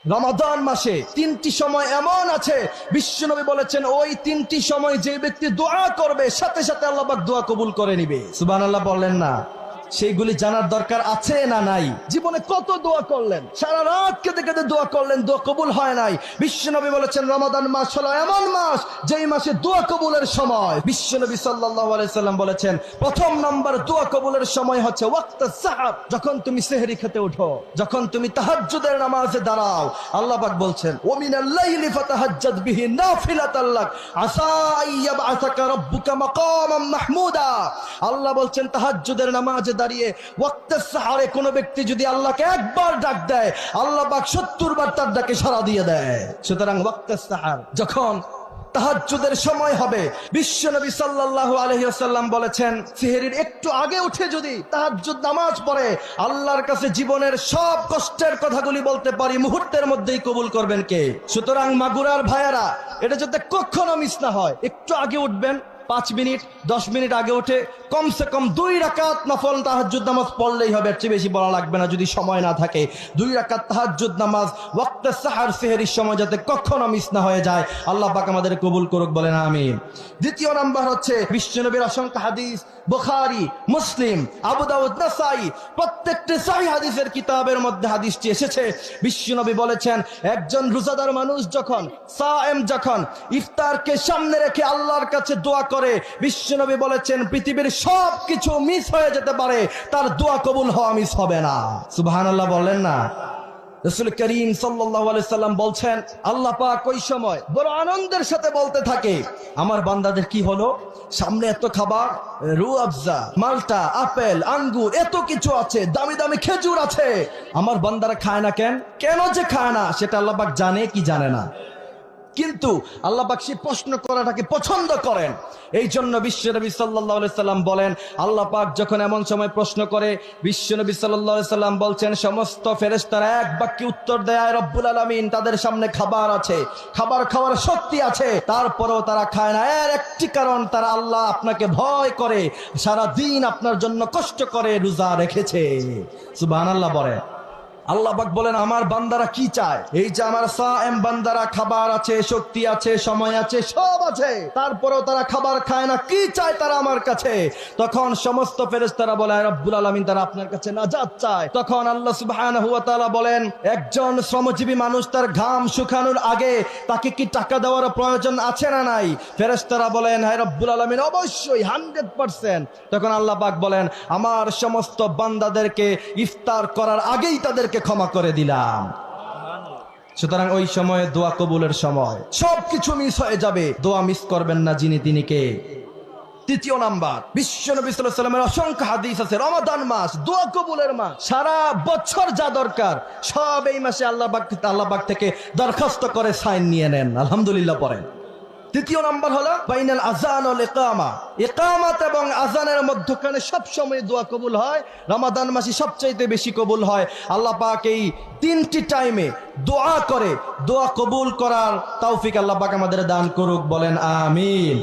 রমাদান মাসে তিনটি সময় এমন আছে, বিশ্বনবী বলেছেন ওই তিনটি সময় যে ব্যক্তি দোয়া করবে সাথে সাথে আল্লাহ পাক দোয়া কবুল করে নিবে। সুবহানাল্লাহ বললেন না? সেইগুলি জানার দরকার আছে না নাই? জীবনে কত দোয়া করলেন, সারা রাত কেঁদে কেঁদে দোয়া করলেন, দোয়া কবুল হয় নাই। বিশ্বনবী বলেছেন রমাদান মাস হলো এমন মাস যেই মাসে দোয়া কবুলের সময়। বিশ্বনবী সাল্লাল্লাহু আলাইহি সাল্লাম বলেছেন প্রথম নম্বর দোয়া কবুলের সময় হচ্ছে ওয়াক্তাস সাহর, যখন তুমি সেহরি খেতে ওঠো, যখন তুমি তাহাজ্জুদের নামাজে দাঁড়াও। আল্লাহ পাক বলছেন ওয়া মিনাল লাইলি ফাতাহাজ্জাদ বিহি নাফিলাতাল লাক আসা আইয়াবআসাকা রাব্বুকা মাকামান মাহমুদা। আল্লাহ বলছেন তাহাজ্জুদের নামাজে দাঁড়িয়ে ওয়াক্তাস সাহরে কোন ব্যক্তি যদি আল্লাহকে একবার ডাক দেয়, আল্লাহ পাক 70 বার তার ডাকে সাড়া দিয়ে দেয়। সুতরাং ওয়াক্তাস সাহর যখন তাহাজ্জুদের সময় হবে, বিশ্বনবী সাল্লাল্লাহু আলাইহি ওয়াসাল্লাম বলেছেন সেহরির একটু আগে উঠে যদি তাহাজ্জুদ নামাজ পড়ে, আল্লাহর কাছে জীবনের সব কষ্টের কথাগুলি বলতে পারি, মুহূর্তের মধ্যেই কবুল করবেন কে। সুতরাং মাগুরার ভাইয়েরা, এটা যাতে কখনো মিস না হয়, একটু আগে উঠবেন, 5 মিনিট 10 মিনিট আগে উঠে কমসে কম 2 রাকাত নফল তাহাজ্জুদ নামাজ পড়লেই হবে, এর চেয়ে বেশি বলা লাগবে না যদি সময় না থাকে। 2 রাকাত তাহাজ্জুদ নামাজ ওয়াক্তে সাহার সেহরির সময় যাতে কখনো মিস না হয়ে যায়। আল্লাহ পাক আমাদের কবুল করুক, বলেন আমিন। দ্বিতীয় নাম্বার হচ্ছে বিশ্বনবীর অসংখ্য হাদিস, বুখারী, মুসলিম, আবু দাউদ, নাসাই প্রত্যেকটি সহিহ হাদিসের কিতাবের মধ্যে হাদিসটি এসেছে। বিশ্বনবী বলেছেন একজন রোজাদার মানুষ যখন সায়েম যখন ইফতারকে সামনে রেখে আল্লাহর কাছে দোয়া করে, বিশ্বনবী বলেছেন পৃথিবীর সব কিছু মিস হয়ে যেতে পারে, তার দোয়া কবুল হওয়া মিস হবে না। সুবহানাল্লাহ বলেন না? রাসূল করিম সাল্লাল্লাহু আলাইহি সাল্লাম বলছেন আল্লাহ পাক ওই সময় বড় আনন্দের সাথে বলতে থাকে আমার বান্দাদের কি হলো, সামনে এত খাবার, রুয়াবজা, মাল্টা, আপেল, আঙ্গুর, এত কিছু আছে, দামি দামি খেজুর আছে, আমার বান্দারা খায় না কেন? কেন যে খায় না সেটা আল্লাহ পাক জানে কি জানে না, কিন্তু আল্লাহ পাক সেই প্রশ্ন করাটাকে পছন্দ করেন। এই জন্য বিশ্বনবী সাল্লাল্লাহু আলাইহি সাল্লাম বলেন আল্লাহ পাক যখন এমন সময় প্রশ্ন করে, বিশ্বনবী সাল্লাল্লাহু আলাইহি সাল্লাম বলছেন সমস্ত ফেরেশতারা এক বাক্যে উত্তর দেয় আয় রব্বুল আলামিন, তাদের সামনে খাবার আছে, খাবার খাওয়ার শক্তি আছে, তারপরেও তারা খায় না। এর একটি কারণ, তারা আল্লাহ আপনাকে ভয় করে, সারা দিন আপনার জন্য কষ্ট করে রোজা রেখেছে। সুবহানাল্লাহ বলে। আল্লাহ পাক বলেন আমার বান্দারা কি চায়, এই যে আমার সায়েম বান্দারা খাবার আছে, শক্তি আছে, সময় আছে, সব আছে, তারপরেও তারা খাবার খায় না, কি চায় তারা আমার কাছে? তখন সমস্ত ফেরেশতারা বলে রব্বুল আলামিন, তারা আপনার কাছে নাজাত চায়। তখন আল্লাহ সুবহানাহু ওয়া তাআলা বলেন একজন শ্রমজীবী মানুষ তার ঘাম শুকানোর আগে তাকে কি টাকা দেওয়ার প্রয়োজন আছে না নাই? ফেরেশতারা বলেন হে রব্বুল আলামিন অবশ্যই 100%। তখন আল্লাহ পাক বলেন আমার সমস্ত বান্দাদেরকে ইফতার করার আগেই তাদেরকে ক্ষমা করে দিলাম। সুতরাং ওই সময় দোয়া কবুলের সময়, সবকিছু মিস হয়ে যাবে, দোয়া মিস করবেন না যিনি তিনি কে। তৃতীয় নাম্বার বিশ্বনবী সাল্লাল্লাহু আলাইহি ওয়াসাল্লামের অসংখ্য হাদিস আছে রমাদান মাস দোয়া কবুলের মাস, সারা বছর যা দরকার সব এই মাসে আল্লাহ পাক থেকে দরখাস্ত করে সাইন নিয়ে নেন, আলহামদুলিল্লাহ পড়েন। তৃতীয় নাম্বার হলো বাইনাল আযান ওয়াল ইকামা, ইকামত এবং আযানের মধ্যখানে সব সময় দোয়া কবুল হয়, রমাদান মাসে সবচেয়ে বেশি কবুল হয়। আল্লাহ পাক এই 3টি টাইমে দোয়া করে, দোয়া কবুল করার তৌফিক আল্লাহ পাক আমাদের দান করুক, বলেন আমিন।